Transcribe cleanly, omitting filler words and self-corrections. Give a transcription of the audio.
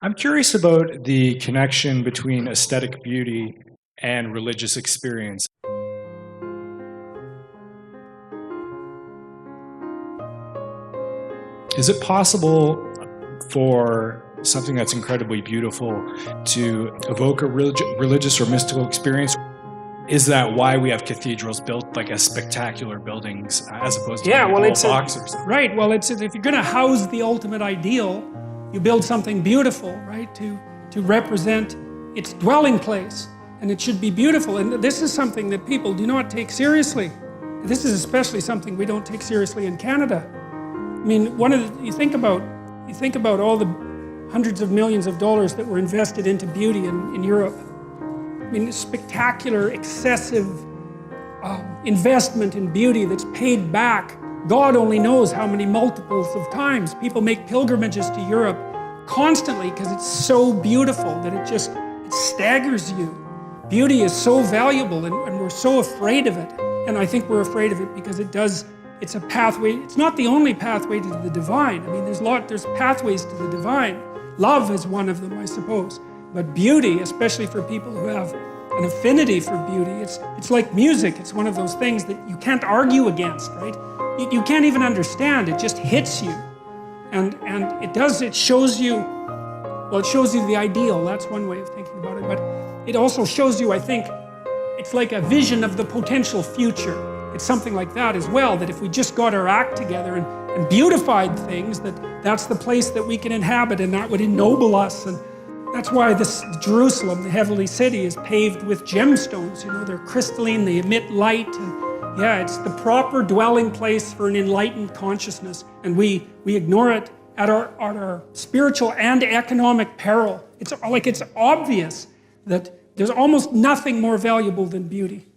I'm curious about the connection between aesthetic beauty and religious experience. Is it possible for something that's incredibly beautiful to evoke a religious or mystical experience? Is that why we have cathedrals built like as spectacular buildings as opposed to maybe little boxes? Right. Well, it's if you're going to house the ultimate ideal, you build something beautiful, right? To represent its dwelling place, and it should be beautiful. And this is something that people do not take seriously. This is especially something we don't take seriously in Canada. I mean, you think about all the hundreds of millions of dollars that were invested into beauty in Europe. I mean, spectacular, excessive investment in beauty that's paid back. God only knows how many multiples of times. People make pilgrimages to Europe constantly because it's so beautiful that it staggers you. Beauty is so valuable and we're so afraid of it. And I think we're afraid of it because it's a pathway. It's not the only pathway to the divine. I mean, there's pathways to the divine. Love is one of them, I suppose. But beauty, especially for people who have an affinity for beauty, it's like music. It's one of those things that you can't argue against, right? You can't even understand. It just hits you. And it shows you, well, it shows you the ideal. That's one way of thinking about it. But it also shows you, I think, it's like a vision of the potential future. It's something like that as well, that if we just got our act together and beautified things, that's the place that we can inhabit and that would ennoble us. And that's why this Jerusalem, the heavenly city, is paved with gemstones. You know, they're crystalline, they emit light. And yeah, it's the proper dwelling place for an enlightened consciousness. And we ignore it at our spiritual and economic peril. It's obvious that there's almost nothing more valuable than beauty.